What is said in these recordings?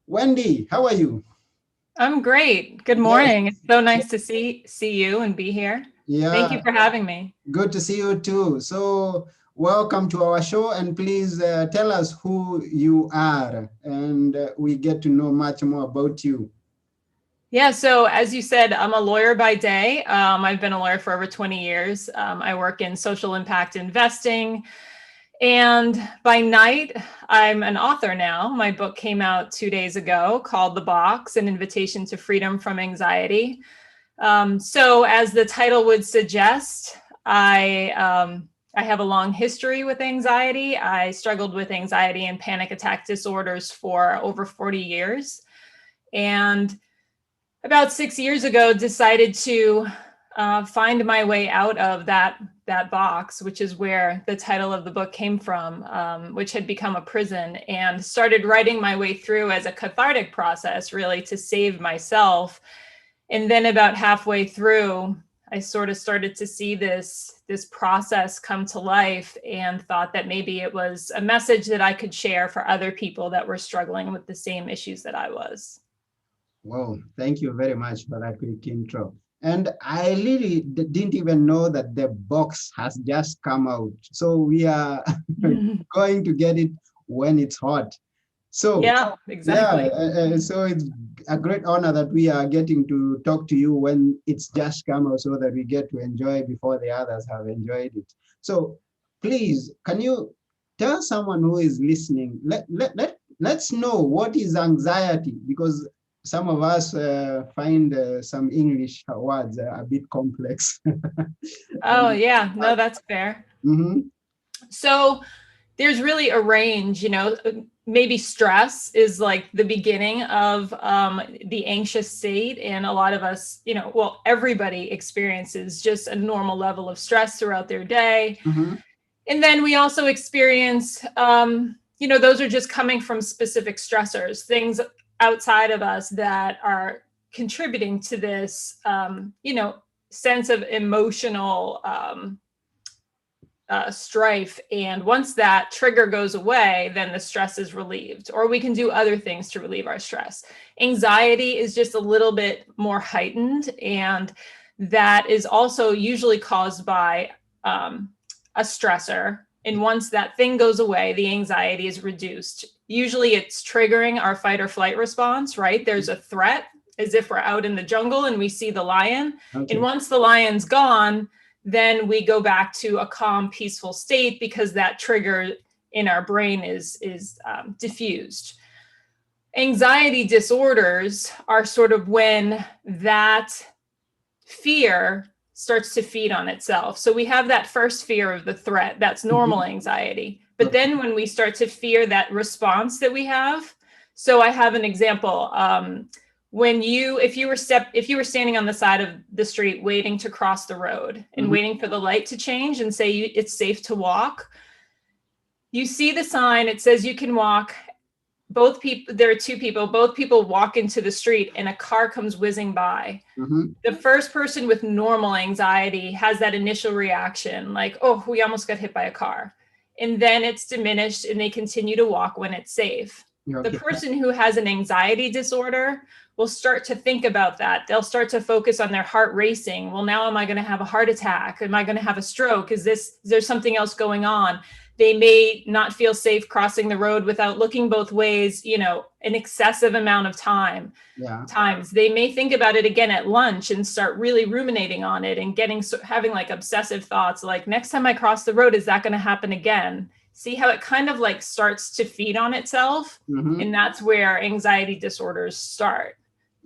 Wendy, how are you? I'm great. Good Yes. morning. It's so nice to see you and be here. Thank you Yeah, for having me. good to see you too. So, welcome to our show, and please tell us who you are, and we get to know much more about you. Yeah, so as you said, I'm a lawyer by day. I've been a lawyer for over 20 years. I work in social impact investing. And by night, I'm an author now. My book came out 2 days ago called The Box, An Invitation to Freedom from Anxiety. So as the title would suggest, I have a long history with anxiety. I struggled with anxiety and panic attack disorders for over 40 years. And about 6 years ago, decided to find my way out of that box, which is where the title of the book came from, which had become a prison, and started writing my way through as a cathartic process, really to save myself. And then about halfway through, I sort of started to see this process come to life and thought that maybe it was a message that I could share for other people that were struggling with the same issues that I was. Wow, thank you very much for that quick intro. And I really didn't even know that the box has just come out. So we are going to get it when it's hot. So, Yeah, yeah, exactly. so it's a great honor that we are getting to talk to you when it's just come out so that we get to enjoy before the others have enjoyed it. So, please, can you tell someone who is listening, let's know what is anxiety, because some of us find some English words a bit complex. Oh, yeah, no, that's fair. Mhm. So there's really a range, maybe stress is like the beginning of the anxious state. And a lot of us, well, everybody experiences just a normal level of stress throughout their day. Mhm. And then we also experience, those are just coming from specific stressors, things outside of us that are contributing to this, sense of emotional strife. And once that trigger goes away, then the stress is relieved, or we can do other things to relieve our stress. Anxiety is just a little bit more heightened, and that is also usually caused by a stressor. And once that thing goes away, the anxiety is reduced. Usually it's triggering our fight or flight response, right? There's a threat, as if we're out in the jungle and we see the lion. And Okay. once the lion's gone, then we go back to a calm, peaceful state because that trigger in our brain is diffused. Anxiety disorders are sort of when that fear starts to feed on itself. So we have that first fear of the threat, that's normal Mhm. anxiety. But Okay. then when we start to fear that response that we have, so I have an example. When you if you were standing on the side of the street waiting to cross the road and Mhm. waiting for the light to change and say it's safe to walk, you see the sign, it says you can walk. Both people, there are two people, both people walk into the street and a car comes whizzing by. Mhm. The first person with normal anxiety has that initial reaction like, oh, we almost got hit by a car. And then it's diminished and they continue to walk when it's safe. The Okay. person who has an anxiety disorder will start to think about that. They'll start to focus on their heart racing. Well, now am I going to have a heart attack? Am I going to have a stroke? Is there something else going on? They may not feel safe crossing the road without looking both ways, an excessive amount of Yeah. times. They may think about it again at lunch and start really ruminating on it and having like obsessive thoughts like, next time I cross the road, is that going to happen again? See how it kind of like starts to feed on itself. Mhm. And that's where anxiety disorders start.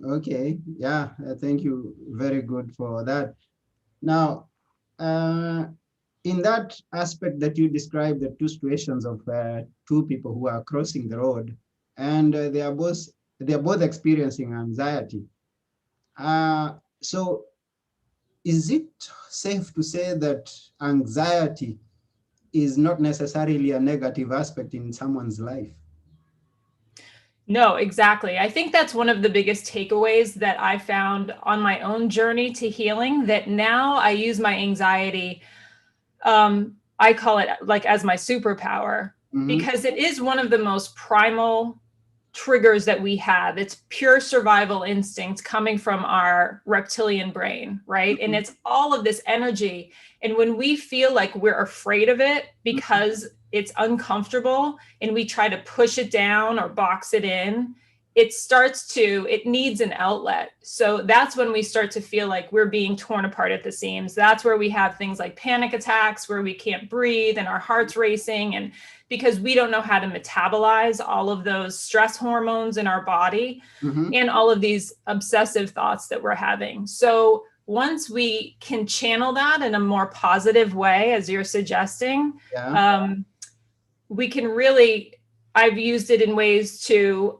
Okay. Yeah. Thank you. Very good for that. Now, uh, in that aspect that you described, the two situations of two people who are crossing the road, and they are both experiencing anxiety. So, is it safe to say that anxiety is not necessarily a negative aspect in someone's life? No, exactly. I think that's one of the biggest takeaways that I found on my own journey to healing, that now I use my anxiety, I call it like as my superpower, Hmm. because it is one of the most primal triggers that we have. It's pure survival instincts coming from our reptilian brain, right? And it's all of this energy. And when we feel like we're afraid of it because it's uncomfortable and we try to push it down or box it in, it needs an outlet. So that's when we start to feel like we're being torn apart at the seams. That's where we have things like panic attacks, where we can't breathe and our heart's racing. And because we don't know how to metabolize all of those stress hormones in our body and all of these obsessive thoughts that we're having. So once we can channel that in a more positive way, as you're suggesting, we can really, I've used it in ways to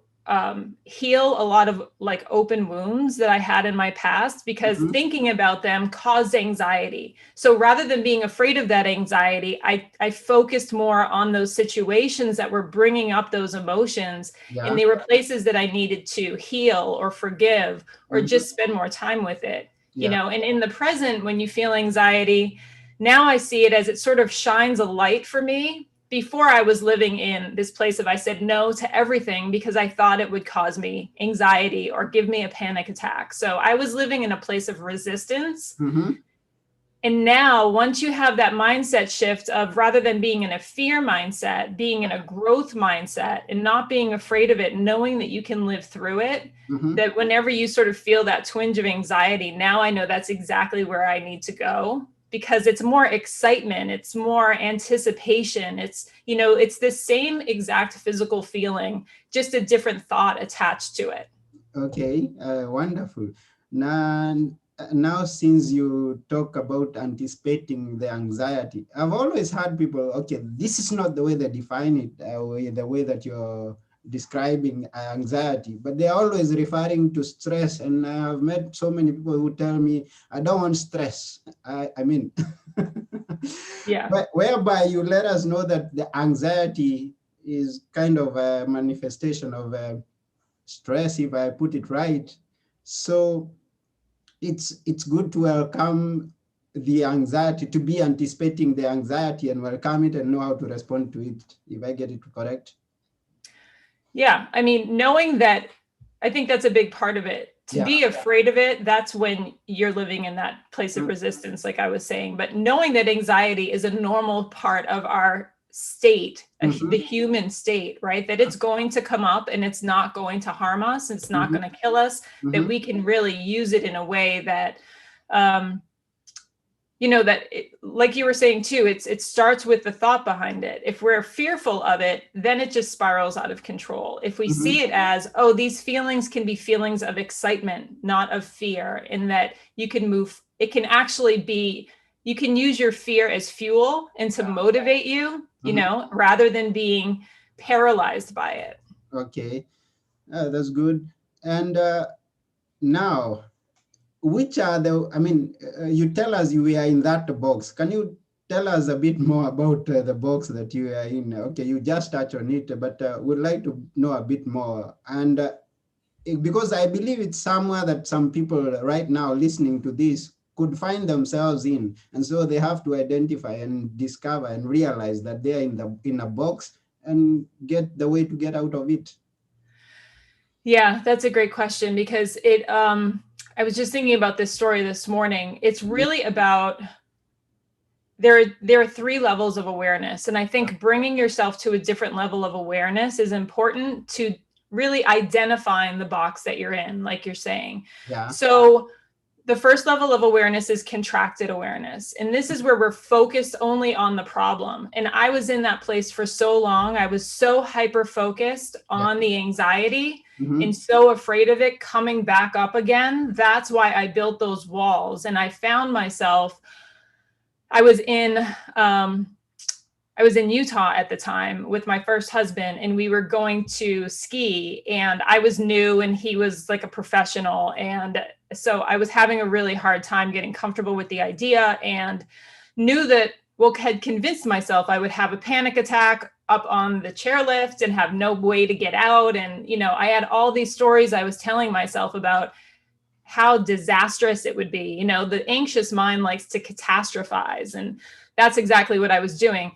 heal a lot of like open wounds that I had in my past, because thinking about them caused anxiety. So rather than being afraid of that anxiety, I focused more on those situations that were bringing up those emotions. And they were places that I needed to heal or forgive or just spend more time with it. You know, and in the present, when you feel anxiety, now I see it as it sort of shines a light for me. Before, I was living in this place of I said no to everything because I thought it would cause me anxiety or give me a panic attack. So I was living in a place of resistance. And now once you have that mindset shift of, rather than being in a fear mindset, being in a growth mindset and not being afraid of it, knowing that you can live through it, that whenever you sort of feel that twinge of anxiety, now I know that's exactly where I need to go. Because it's more excitement, it's more anticipation, it's, you know, it's the same exact physical feeling, just a different thought attached to it. Okay, wonderful. Now, since you talk about anticipating the anxiety, I've always had people, okay, this is not the way they define it, the way that you're describing anxiety, but they're always referring to stress. And I've met so many people who tell me, I don't want stress. I mean, but whereby you let us know that the anxiety is kind of a manifestation of stress, if I put it right. So it's good to welcome the anxiety, to be anticipating the anxiety and welcome it and know how to respond to it, if I get it correct. Yeah, I mean, knowing that, I think that's a big part of it. To be afraid of it, that's when you're living in that place of resistance, like I was saying. But knowing that anxiety is a normal part of our state, the human state, right? That it's going to come up and it's not going to harm us, it's not going to kill us, that we can really use it in a way that, you know, that like you were saying too, it starts with the thought behind it. If we're fearful of it, then it just spirals out of control. If we see it as, oh, these feelings can be feelings of excitement, not of fear, in that you can move, it can actually be, you can use your fear as fuel and to motivate you, you know, rather than being paralyzed by it. Okay, that's good. And now, which are the, I mean, you tell us you are in that box. Can you tell us a bit more about the box that you are in? Okay, you just touched on it, but would like to know a bit more. And because I believe it's somewhere that some people right now listening to this could find themselves in. And so they have to identify and discover and realize that they're in a box and get the way to get out of it. Yeah, that's a great question, because I was just thinking about this story this morning. It's really about, there are 3 levels of awareness. And I think bringing yourself to a different level of awareness is important to really identifying the box that you're in, like you're saying. So the first level of awareness is contracted awareness. And this is where we're focused only on the problem. And I was in that place for so long. I was so hyper-focused on the anxiety and so afraid of it coming back up again. That's why I built those walls. And I found myself, I was in Utah at the time with my first husband, and we were going to ski, and I was new and he was like a professional. And so I was having a really hard time getting comfortable with the idea, and knew that, well, had convinced myself I would have a panic attack up on the chairlift and have no way to get out. And, you know, I had all these stories I was telling myself about how disastrous it would be. You know, the anxious mind likes to catastrophize, and that's exactly what I was doing.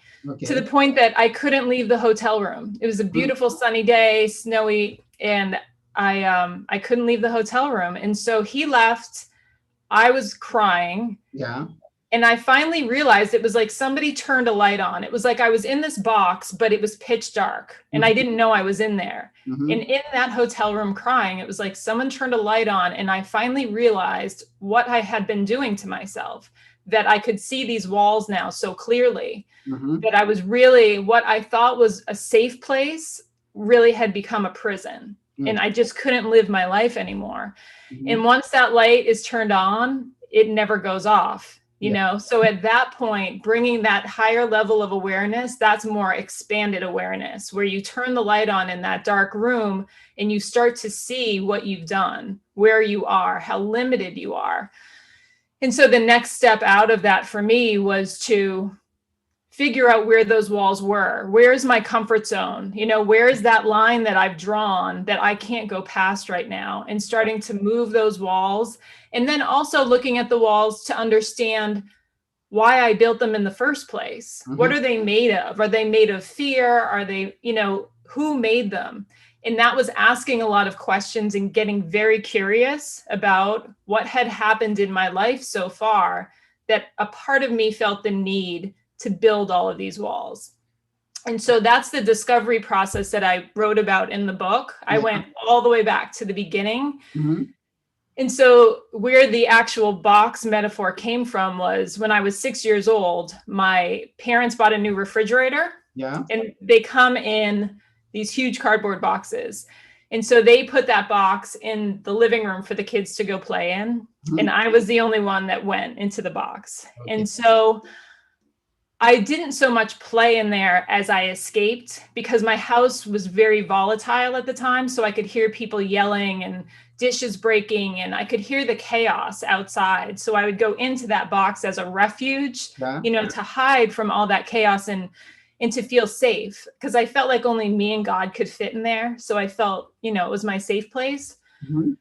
To the point that I couldn't leave the hotel room. It was a beautiful sunny day, snowy, and I couldn't leave the hotel room. And so he left. I was crying. Yeah. And I finally realized it was like somebody turned a light on. It was like I was in this box, but it was pitch dark and I didn't know I was in there. Mm-hmm. And in that hotel room crying, it was like someone turned a light on and I finally realized what I had been doing to myself, that I could see these walls now so clearly, Mm-hmm. that I was really, what I thought was a safe place really had become a prison. Mm-hmm. And I just couldn't live my life anymore. Mm-hmm. And once that light is turned on, it never goes off. You know, so at that point, bringing that higher level of awareness, that's more expanded awareness, where you turn the light on in that dark room and you start to see what you've done, where you are, how limited you are. And so the next step out of that for me was to figure out where those walls were. Where's my comfort zone? You know, where's that line that I've drawn that I can't go past right now? And starting to move those walls. And then also looking at the walls to understand why I built them in the first place. Mm-hmm. What are they made of? Are they made of fear? Are they, you know, who made them? And that was asking a lot of questions and getting very curious about what had happened in my life so far, that a part of me felt the need to build all of these walls. And so that's the discovery process that I wrote about in the book. I went all the way back to the beginning. Mm-hmm. And so where the actual box metaphor came from was when I was 6 years old, my parents bought a new refrigerator. Yeah. And they come in these huge cardboard boxes. And so they put that box in the living room for the kids to go play in. Mm-hmm. And I was the only one that went into the box. Okay. And so I didn't so much play in there as I escaped, because my house was very volatile at the time. So I could hear people yelling and dishes breaking, and I could hear the chaos outside. So I would go into that box as a refuge, you know, to hide from all that chaos and to feel safe, because I felt like only me and God could fit in there. So I felt, you know, it was my safe place. Mm-hmm.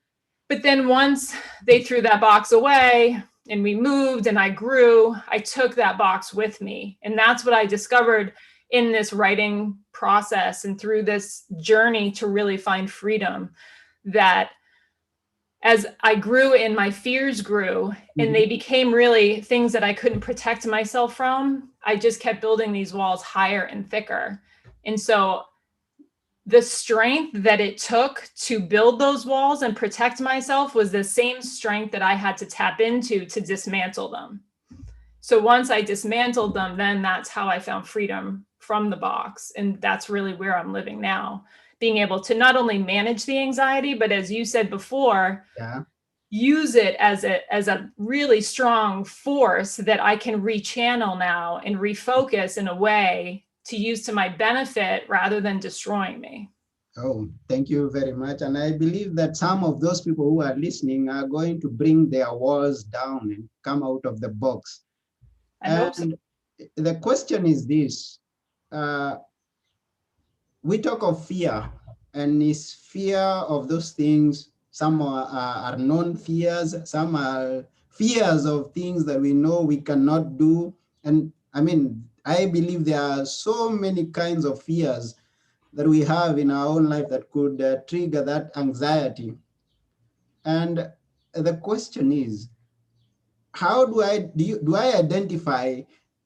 But then once they threw that box away, and we moved and I grew, I took that box with me. And that's what I discovered in this writing process and through this journey to really find freedom, that as I grew and my fears grew, mm-hmm. and they became really things that I couldn't protect myself from, I just kept building these walls higher and thicker. And so the strength that it took to build those walls and protect myself was the same strength that I had to tap into to dismantle them. So once I dismantled them, then that's how I found freedom from the box. And that's really where I'm living now, being able to not only manage the anxiety, but as you said before, use it as a really strong force that I can rechannel now and refocus in a way to use to my benefit rather than destroying me. Oh, thank you very much. And I believe that some of those people who are listening are going to bring their walls down and come out of the box. I hope so. The question is this. We talk of fear, and is fear of those things, some are known fears, some are fears of things that we know we cannot do. And I mean, I believe there are so many kinds of fears that we have in our own life that could trigger that anxiety. And the question is, how do I identify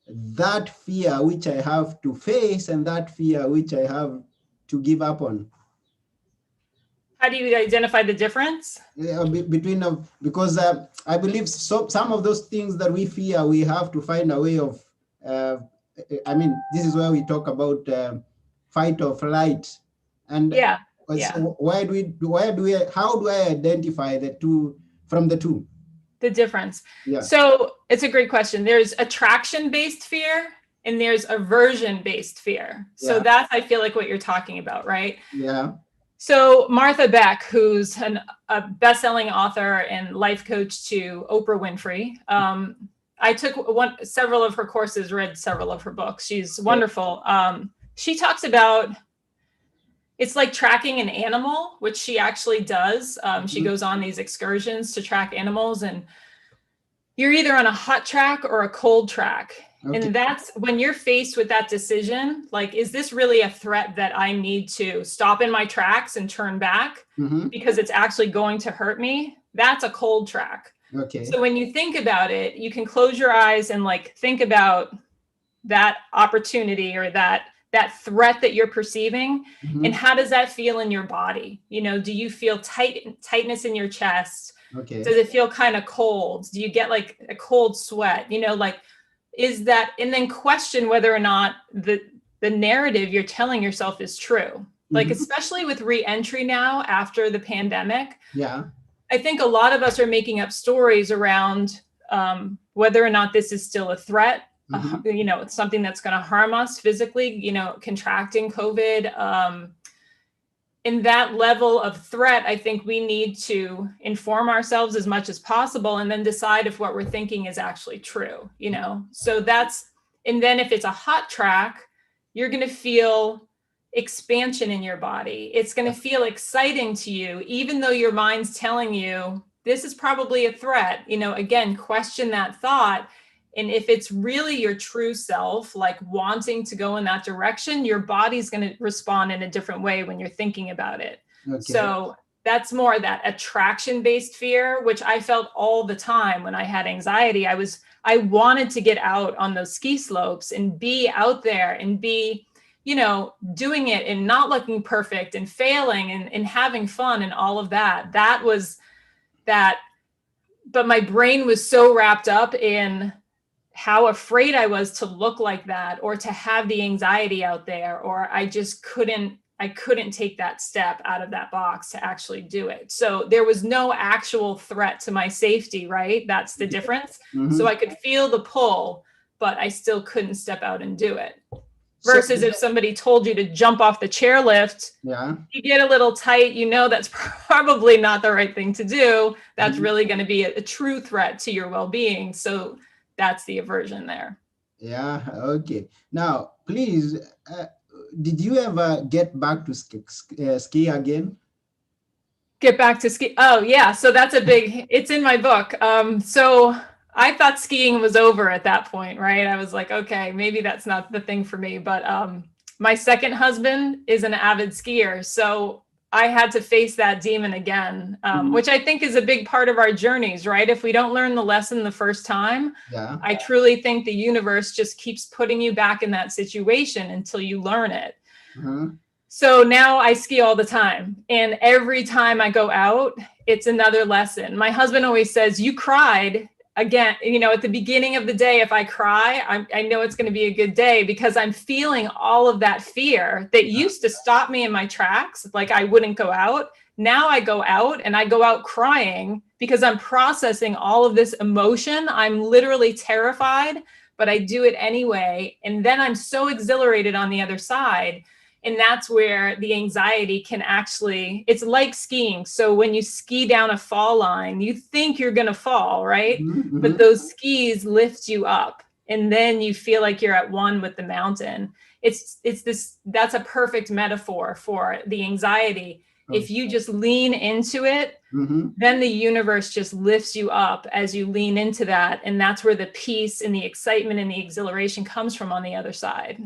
that fear which I have to face and that fear which I have to give up on? How do you identify the difference? Between because I believe some of those things that we fear, we have to find a way of I mean, this is where we talk about fight or flight, and so how do I identify the two from the two? The difference. Yeah. So it's a great question. There's attraction-based fear and there's aversion-based fear. So that's, I feel like, what you're talking about, right? Yeah. So Martha Beck, who's a best-selling author and life coach to Oprah Winfrey, I took several of her courses, read several of her books. She's wonderful. She talks about, it's like tracking an animal, which she actually does. She goes on these excursions to track animals, and you're either on a hot track or a cold track. Okay. And that's when you're faced with that decision, like, is this really a threat that I need to stop in my tracks and turn back Mm-hmm. because it's actually going to hurt me? That's a cold track. Okay. So when you think about it, you can close your eyes and like think about that opportunity or that threat that you're perceiving, and Mm-hmm. how does that feel in your body? Do you feel tightness in your chest? Okay. Does it feel kind of cold? Do you get like a cold sweat? Like, is that, and then question whether or not the narrative you're telling yourself is true. Like, Mm-hmm. especially with re-entry now after the pandemic, Yeah. I think a lot of us are making up stories around whether or not this is still a threat. Mm-hmm. It's something that's going to harm us physically. Contracting COVID. In that level of threat, I think we need to inform ourselves as much as possible, and then decide if what we're thinking is actually true. So that's, and then if it's a hot track, you're going to feel expansion in your body. It's going to feel exciting to you, even though your mind's telling you this is probably a threat. Again, question that thought. And if it's really your true self, like wanting to go in that direction, your body's going to respond in a different way when you're thinking about it. Okay. So that's more that attraction-based fear, which I felt all the time when I had anxiety. I wanted to get out on those ski slopes and be out there and be, doing it and not looking perfect and failing and having fun and all of that. That was that. But my brain was so wrapped up in how afraid I was to look like that or to have the anxiety out there, or I couldn't take that step out of that box to actually do it. So there was no actual threat to my safety, right? That's the difference. So Mm-hmm. I could feel the pull, but I still couldn't step out and do it. So Versus if somebody told you to jump off the chairlift, yeah. you get a little tight, that's probably not the right thing to do. That's Mm-hmm. really going to be a true threat to your well-being. So that's the aversion there. Yeah. Okay. Now, please, did you ever get back to ski again? Get back to ski. Oh yeah. So that's it's in my book. So I thought skiing was over at that point, right? I was like, okay, maybe that's not the thing for me. But my second husband is an avid skier. So I had to face that demon again, Mhm. which I think is a big part of our journeys, right? If we don't learn the lesson the first time, Yeah. I truly think the universe just keeps putting you back in that situation until you learn it. Uh-huh. So now I ski all the time. And every time I go out, it's another lesson. My husband always says, you cried again. At the beginning of the day, if I cry, I know it's going to be a good day, because I'm feeling all of that fear that used to stop me in my tracks. Like I wouldn't go out. Now I go out and I go out crying because I'm processing all of this emotion. I'm literally terrified, but I do it anyway. And then I'm so exhilarated on the other side. And that's where the anxiety can actually, it's like skiing. So when you ski down a fall line, you think you're going to fall, right? Mm-hmm. But those skis lift you up, and then you feel like you're at one with the mountain. That's a perfect metaphor for the anxiety. If you just lean into it, Mm-hmm. then the universe just lifts you up as you lean into that. And that's where the peace and the excitement and the exhilaration comes from on the other side.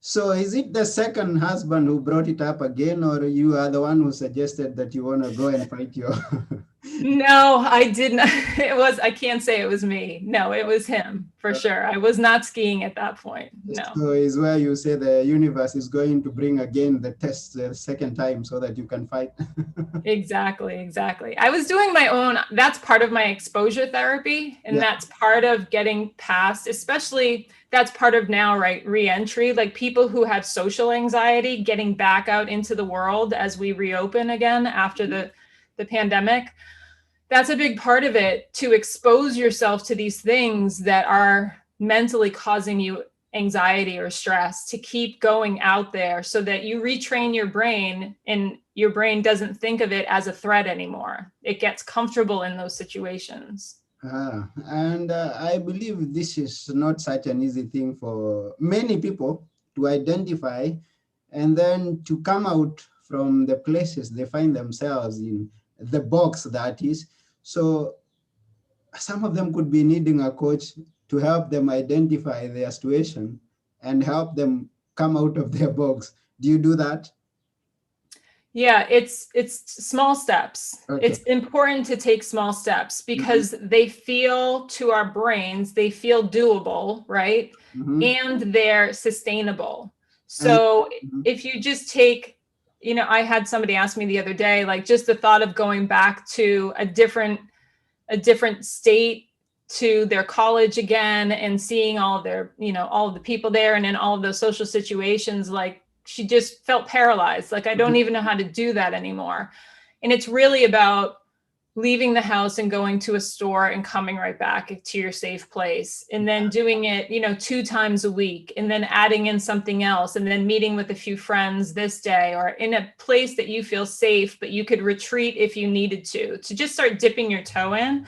So is it the second husband who brought it up again, or you are the one who suggested that you want to go and fight your? No, I didn't. I can't say it was me. No, it was him for sure. I was not skiing at that point. No. So is where you say the universe is going to bring again the test the second time so that you can fight. Exactly. I was doing my own, that's part of my exposure therapy. And that's part of getting past, especially that's part of now, right? Re-entry, like people who have social anxiety, getting back out into the world as we reopen again after the pandemic. That's a big part of it, to expose yourself to these things that are mentally causing you anxiety or stress, to keep going out there so that you retrain your brain, and your brain doesn't think of it as a threat anymore. It gets comfortable in those situations. And I believe this is not such an easy thing for many people to identify, and then to come out from the places they find themselves in, the box that is. So some of them could be needing a coach. to help them identify their situation and help them come out of their box. Do you do that? Yeah, it's small steps. Okay. It's important to take small steps because they feel, to our brains, they feel doable, right? Mm-hmm. And they're sustainable. And So mhm. if you just take, I had somebody ask me the other day, like just the thought of going back to a different state, to their college again, and seeing all of their, all of the people there, and in all of those social situations, like she just felt paralyzed. Like, I don't even know how to do that anymore. And it's really about leaving the house and going to a store and coming right back to your safe place, and then doing it, 2 times a week, and then adding in something else, and then meeting with a few friends this day, or in a place that you feel safe, but you could retreat if you needed to just start dipping your toe in.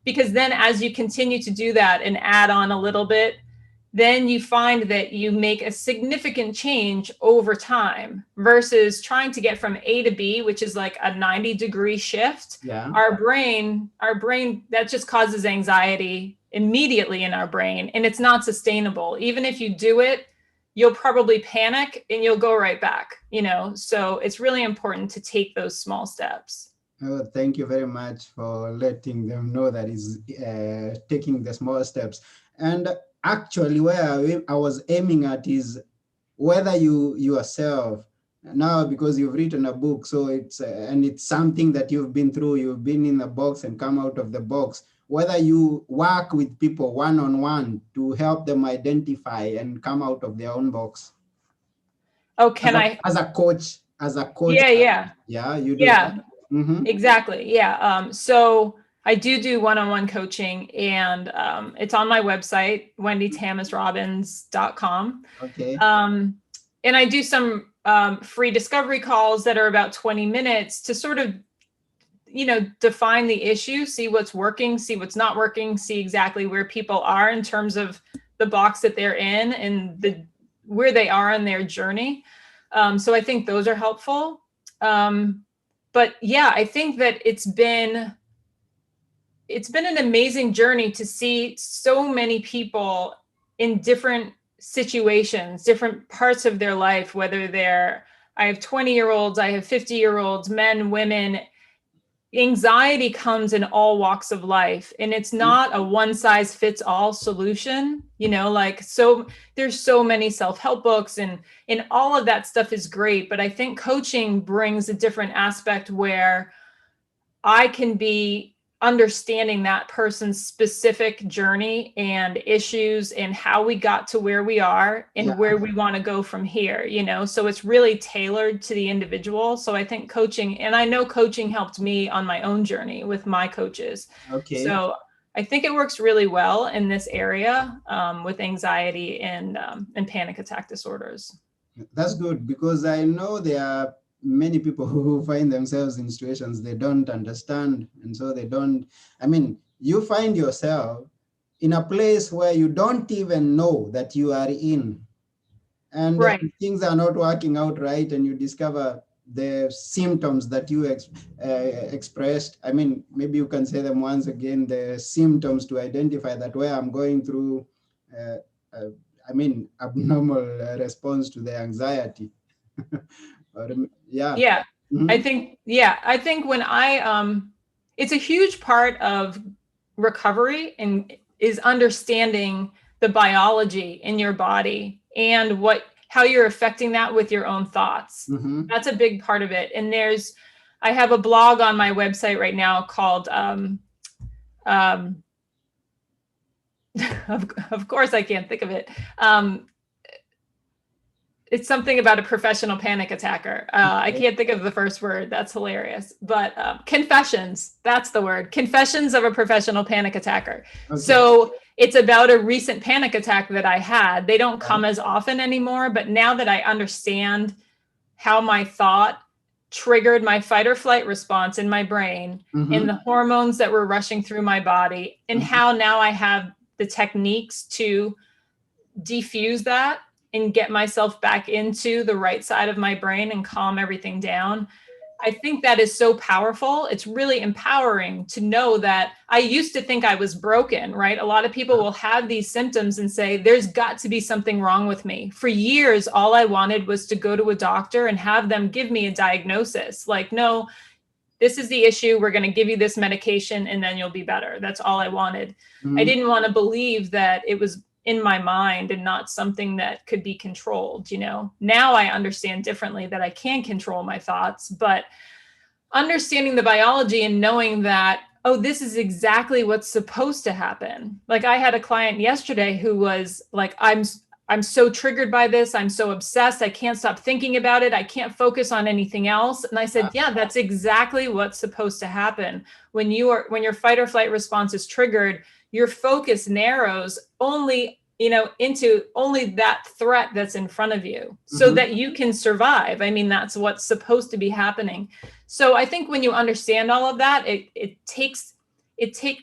Because then as you continue to do that and add on a little bit, then you find that you make a significant change over time versus trying to get from A to B, which is like a 90-degree shift. Yeah. Our brain, that just causes anxiety immediately in our brain, and it's not sustainable. Even if you do it, you'll probably panic and you'll go right back, so it's really important to take those small steps. Oh, thank you very much for letting them know that is taking the small steps. And actually, where I was aiming at is whether you yourself now, because you've written a book, so it's and it's something that you've been through. You've been in the box and come out of the box. Whether you work with people one-on-one to help them identify and come out of their own box. Oh, As can a, I? as a coach, Yeah, yeah, yeah, you do that. yeah. Mm-hmm. Exactly. Yeah. So I do one-on-one coaching, and it's on my website, wendytamisrobbins.com. Okay. And I do some free discovery calls that are about 20 minutes to sort of, define the issue, see what's working, see what's not working, see exactly where people are in terms of the box that they're in, and where they are on their journey. So I think those are helpful. But yeah, I think that it's been an amazing journey to see so many people in different situations, different parts of their life, I have 20-year-olds, I have 50-year-olds, men, women. Anxiety comes in all walks of life, and it's not a one size fits all solution, so there's so many self-help books, and all of that stuff is great. But I think coaching brings a different aspect where I can be understanding that person's specific journey and issues, and how we got to where we are and Yeah. where we want to go from here, so it's really tailored to the individual. So I think coaching, and I know coaching helped me on my own journey with my coaches. Okay. So I think it works really well in this area, with anxiety and panic attack disorders. That's good, because I know there are many people who find themselves in situations they don't understand. And so they don't, I mean, you find yourself in a place where you don't even know that you are in. And Right. things are not working out right. And you discover the symptoms that you expressed. I mean, maybe you can say them once again, the symptoms to identify that where I'm going through, uh, uh, abnormal response to the anxiety. Or, yeah. Yeah. I Mhm. think, when it's a huge part of recovery, and is understanding the biology in your body, and how you're affecting that with your own thoughts. Mhm. That's a big part of it. And I have a blog on my website right now called, of course I can't think of it. It's something about a professional panic attacker. I can't think of the first word. That's hilarious. But confessions, that's the word. Confessions of a professional panic attacker. Okay. So it's about a recent panic attack that I had. They don't Yeah. come as often anymore, but now that I understand how my thought triggered my fight or flight response in my brain, and the hormones that were rushing through my body, and how now I have the techniques to defuse that and get myself back into the right side of my brain and calm everything down. I think that is so powerful. It's really empowering to know that I used to think I was broken, right? A lot of people will have these symptoms and say, there's got to be something wrong with me. For years, all I wanted was to go to a doctor and have them give me a diagnosis. Like, no, this is the issue. We're going to give you this medication and then you'll be better. That's all I wanted. I didn't want to believe that it was in my mind and not something that could be controlled. Now I understand differently that I can control my thoughts, but understanding the biology and knowing that, oh, this is exactly what's supposed to happen. Like, I had a client yesterday who was like, I'm so triggered by this. I'm so obsessed. I can't stop thinking about it. I can't focus on anything else. And I said, yeah, that's exactly what's supposed to happen. When your fight or flight response is triggered, your focus narrows only, into only that threat that's in front of you so that you can survive. I mean, that's what's supposed to be happening. So I think when you understand all of that, it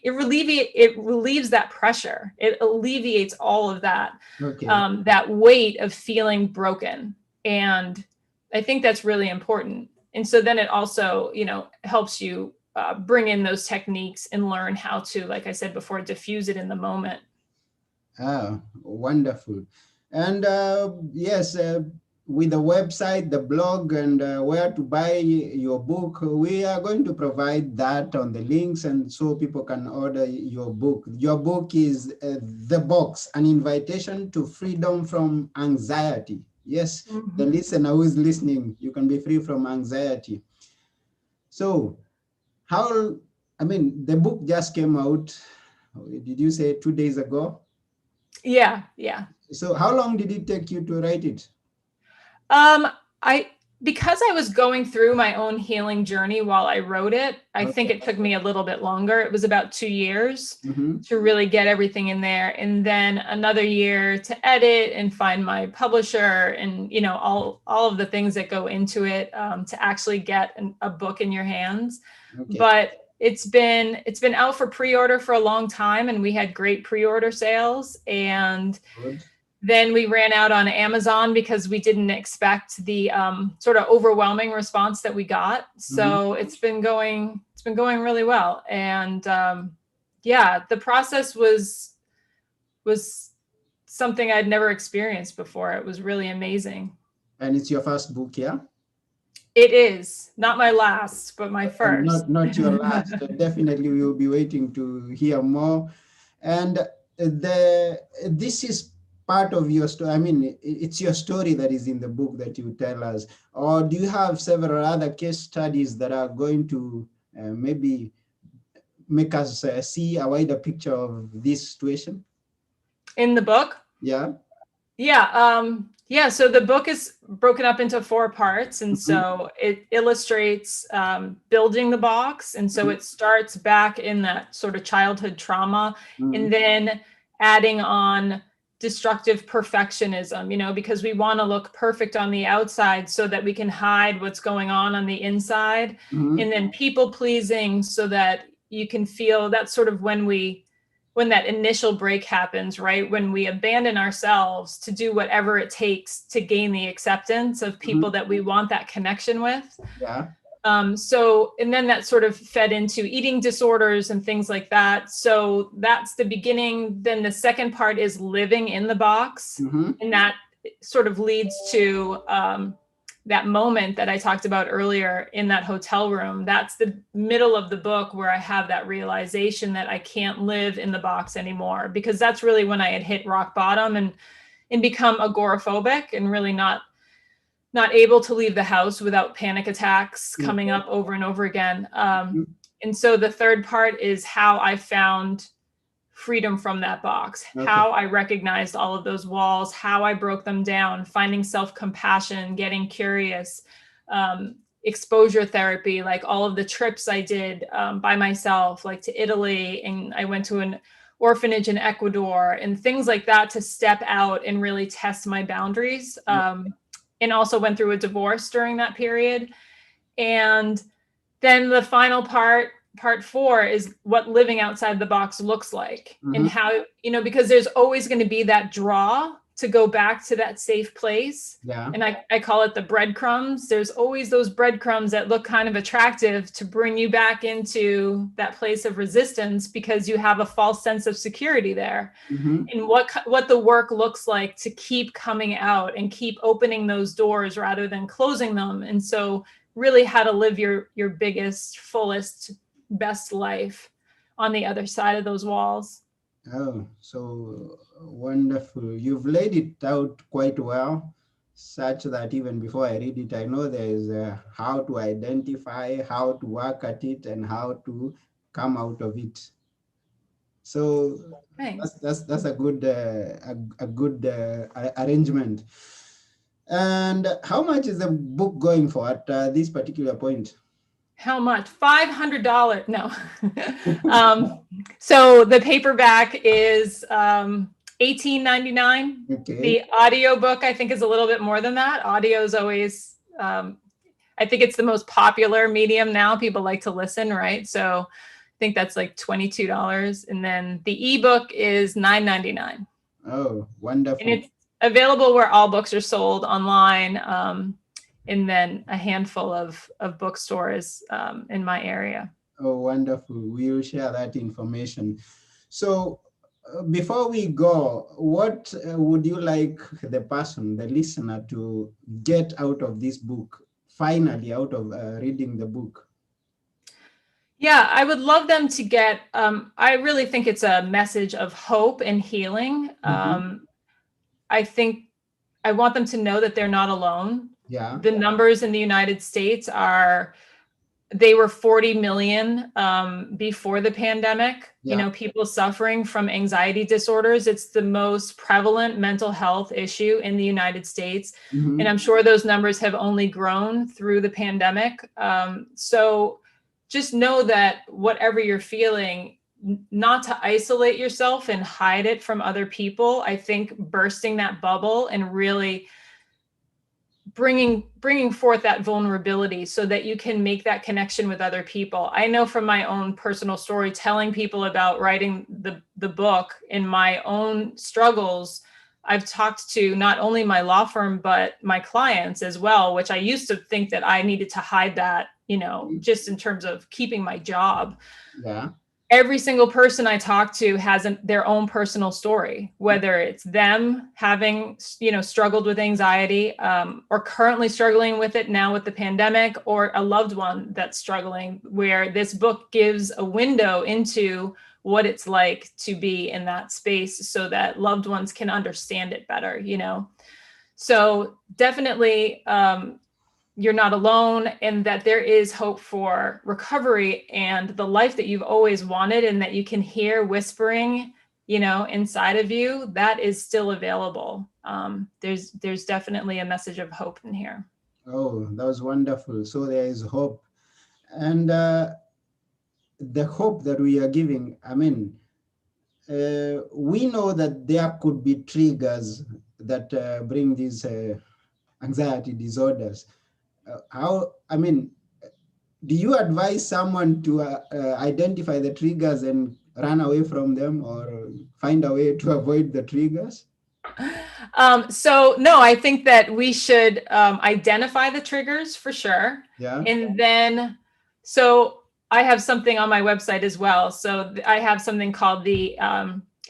relieves that pressure. It alleviates all of that, that weight of feeling broken. And I think that's really important. And so then it also, helps you bring in those techniques and learn how to, like I said before, diffuse it in the moment. Ah, wonderful. And yes, with the website, the blog, and where to buy your book, we are going to provide that on the links, and so people can order your book. Your book is The Box, an invitation to freedom from anxiety. Yes, the listener who is listening, you can be free from anxiety. So the book just came out, did you say 2 days ago? Yeah. So how long did it take you to write it? Because I was going through my own healing journey while I wrote it, I think it took me a little bit longer. It was about 2 years to really get everything in there. And then another year to edit and find my publisher and, all of the things that go into it to actually get a book in your hands. But it's been out for pre-order for a long time, and we had great pre-order sales. And then we ran out on Amazon because we didn't expect the sort of overwhelming response that we got. So it's been going really well. And the process was something I'd never experienced before. It was really amazing. And it's your first book, yeah? It is not my last, but my first. Not your last. Definitely, we will be waiting to hear more. And this is part of your story. I mean, it's your story that is in the book that you tell us. Or do you have several other case studies that are going to maybe make us see a wider picture of this situation? In the book? Yeah. Yeah. So the book is broken up into 4 parts. And so it illustrates building the box. And so it starts back in that sort of childhood trauma and then adding on destructive perfectionism, because we want to look perfect on the outside so that we can hide what's going on the inside. And then people pleasing so that you can feel that's sort of when that initial break happens, right? When we abandon ourselves to do whatever it takes to gain the acceptance of people that we want that connection with. Yeah. And then that sort of fed into eating disorders and things like that. So that's the beginning. Then the second part is living in the box. And that sort of leads to that moment that I talked about earlier in that hotel room. That's the middle of the book where I have that realization that I can't live in the box anymore, because that's really when I had hit rock bottom and become agoraphobic and really not able to leave the house without panic attacks coming up over and over again. And so the third part is how I found freedom from that box, how I recognized all of those walls, how I broke them down, finding self-compassion, getting curious, exposure therapy, like all of the trips I did by myself, like to Italy, and I went to an orphanage in Ecuador and things like that to step out and really test my boundaries. And also went through a divorce during that period. And then the final part 4 is what living outside the box looks like and how, because there's always going to be that draw to go back to that safe place. Yeah. And I call it the breadcrumbs. There's always those breadcrumbs that look kind of attractive to bring you back into that place of resistance because you have a false sense of security there. Mm-hmm. And what the work looks like to keep coming out and keep opening those doors rather than closing them. And so really how to live your biggest, fullest, best life on the other side of those walls. Oh, so wonderful. You've laid it out quite well, such that even before I read it, I know there is how to identify, how to work at it, and how to come out of it. So Thanks. that's a good arrangement. And how much is the book going for at this particular point? How much? $500. No. So the paperback is $18.99. Okay. The audiobook, I think, is a little bit more than that. Audio is always, I think it's the most popular medium now. People like to listen, right? So I think that's like $22. And then the ebook is $9.99. Oh, wonderful. And it's available where all books are sold online. And then a handful of bookstores in my area. Oh, wonderful. We will share that information. So before we go, what would you like the person, the listener, to get out of this book, finally out of reading the book? Yeah, I would love them to get, I really think it's a message of hope and healing. I think I want them to know that they're not alone. Yeah. The numbers in the United States they were 40 million before the pandemic. Yeah. You know, people suffering from anxiety disorders. It's the most prevalent mental health issue in the United States. And I'm sure those numbers have only grown through the pandemic. So just know that whatever you're feeling, not to isolate yourself and hide it from other people. I think bursting that bubble and really bringing forth that vulnerability so that you can make that connection with other people. I know from my own personal story, telling people about writing the book and my own struggles, I've talked to not only my law firm, but my clients as well, which I used to think that I needed to hide that, you know, just in terms of keeping my job. Yeah. Every single person I talk to has their own personal story, whether it's them having, you know, struggled with anxiety or currently struggling with it now with the pandemic, or a loved one that's struggling, where this book gives a window into what it's like to be in that space so that loved ones can understand it better, you know? So definitely, you're not alone, and that there is hope for recovery and the life that you've always wanted and that you can hear whispering, you know, inside of you, that is still available. There's definitely a message of hope in here. Oh, that was wonderful. So there is hope. And the hope that we are giving, I mean, we know that there could be triggers that bring these anxiety disorders. Do you advise someone to identify the triggers and run away from them, or find a way to avoid the triggers? So no, I think that we should identify the triggers for sure. Yeah. And then, so I have something on my website as well. So I have something called the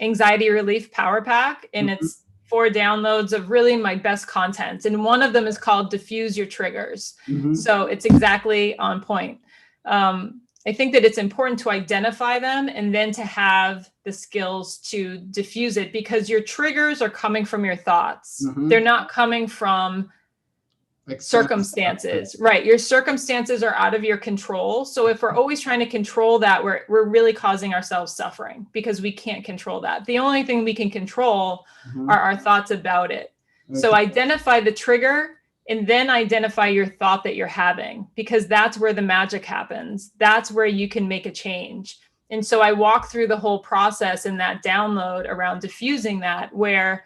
Anxiety Relief Power Pack, and it's 4 downloads of really my best content. And one of them is called Diffuse Your Triggers. So it's exactly on point. I think that it's important to identify them and then to have the skills to diffuse it, because your triggers are coming from your thoughts. They're not coming from circumstances, right? Your circumstances are out of your control. So if we're always trying to control that, we're really causing ourselves suffering, because we can't control that. The only thing we can control are our thoughts about it. So identify the trigger and then identify your thought that you're having, because that's where the magic happens. That's where you can make a change. And so I walk through the whole process in that download around diffusing that, where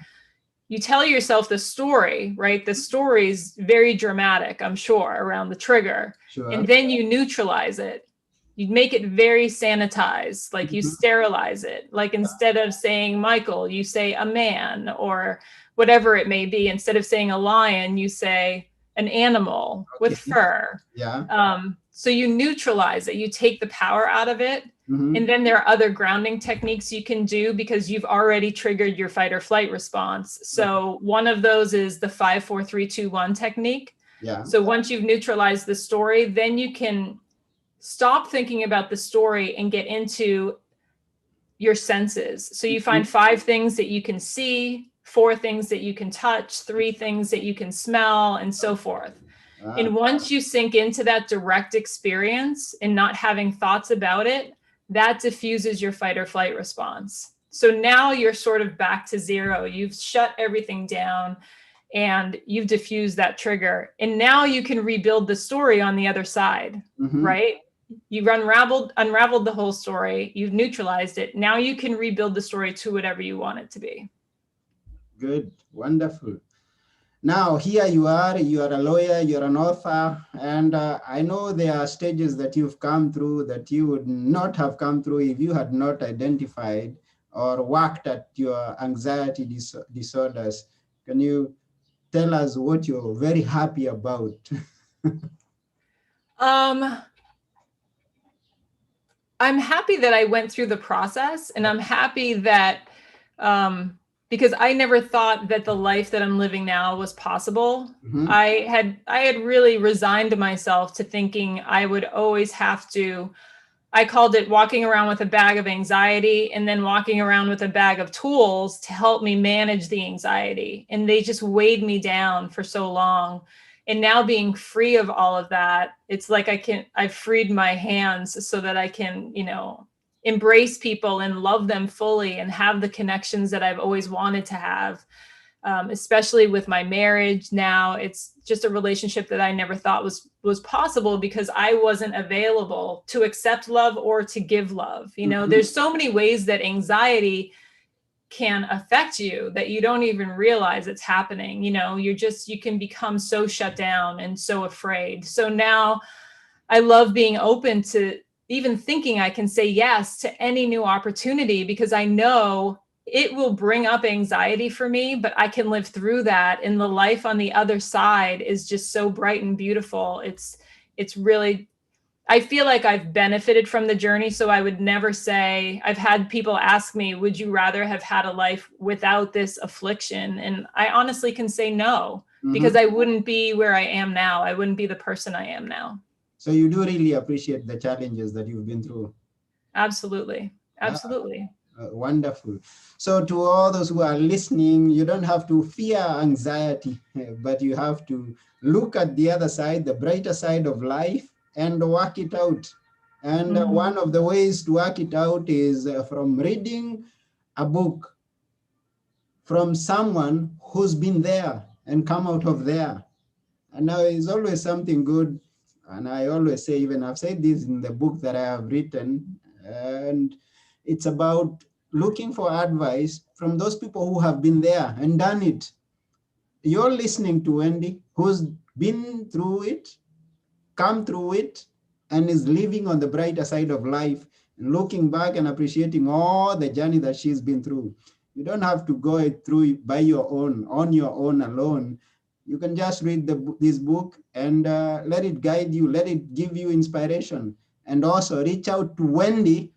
you tell yourself the story, right? The story's very dramatic, I'm sure, around the trigger. And then you neutralize it. you make it very sanitized, like you Mhm. sterilize it. Like instead of saying Michael, you say a man or whatever it may be. Instead of saying a lion, you say an animal with Okay. fur. Yeah. So you neutralize it, you take the power out of it. And Hmm. then there are other grounding techniques you can do because you've already triggered your fight or flight response. Okay. So one of those is the 5 4 3 2 1 technique. Yeah. So once you've neutralized the story, then you can stop thinking about the story and get into your senses. So you Mhm. find 5 things that you can see, 4 things that you can touch, 3 things that you can smell, and so forth. Ah. And once you sink into that direct experience and not having thoughts about it, that diffuses your fight or flight response. So now you're sort of back to zero. You've shut everything down and you've diffused that trigger. And now you can rebuild the story on the other side, Hmm. right? You've unraveled the whole story. You've neutralized it. Now you can rebuild the story to whatever you want it to be. Good. Wonderful. Now, here you are a lawyer, you're an author, and I know there are stages that you've come through that you would not have come through if you had not identified or worked at your anxiety disorders. Can you tell us what you're very happy about? Um, I'm happy that I went through the process, and I'm happy that because I never thought that the life that I'm living now was possible. Mhm. I had really resigned myself to thinking I would always have to. I called it walking around with a bag of anxiety and then walking around with a bag of tools to help me manage the anxiety. And they just weighed me down for so long. And now being free of all of that, it's like I've freed my hands so that I can, embrace people and love them fully and have the connections that I've always wanted to have. Especially with my marriage now, it's just a relationship that I never thought was possible because I wasn't available to accept love or to give love. Mhm. There's so many ways that anxiety can affect you that you don't even realize it's happening. You can become so shut down and so afraid. So now I love being open to even thinking I can say yes to any new opportunity because I know it will bring up anxiety for me, but I can live through that. And the life on the other side is just so bright and beautiful. It's really, I feel like I've benefited from the journey. So I would never say, I've had people ask me, would you rather have had a life without this affliction? And I honestly can say no, because Mhm. I wouldn't be where I am now. I wouldn't be the person I am now. So you do really appreciate the challenges that you've been through. Absolutely. Ah, Absolutely. wonderful. So to all those who are listening, you don't have to fear anxiety, but you have to look at the other side, the brighter side of life, and work it out. And Mhm. one of the ways to work it out is from reading a book from someone who's been there and come out of there. And now it's always something good. And I always say, even I've said this in the book that I have written, and it's about looking for advice from those people who have been there and done it. You're listening to Wendy, who's been through it, come through it, and is living on the brighter side of life, and looking back and appreciating all the journey that she's been through. You don't have to go through it by your own, on your own alone. You can just read this book and let it guide you, let it give you inspiration. And also reach out to Wendy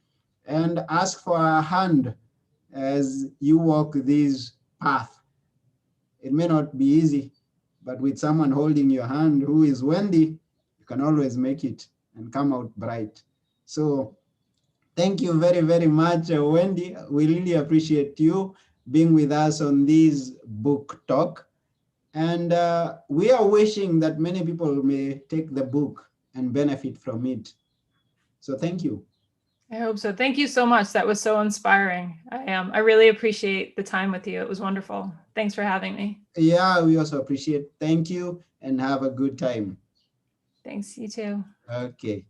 and ask for a hand as you walk this path. It may not be easy, but with someone holding your hand who is Wendy, you can always make it and come out bright. So thank you very, very much, Wendy. We really appreciate you being with us on this book talk. And we are wishing that many people may take the book and benefit from it. So thank you. I hope so. Thank you so much. That was so inspiring. I really appreciate the time with you. It was wonderful. Thanks for having me. Yeah, we also appreciate. Thank you and have a good time. Thanks. You too. Okay.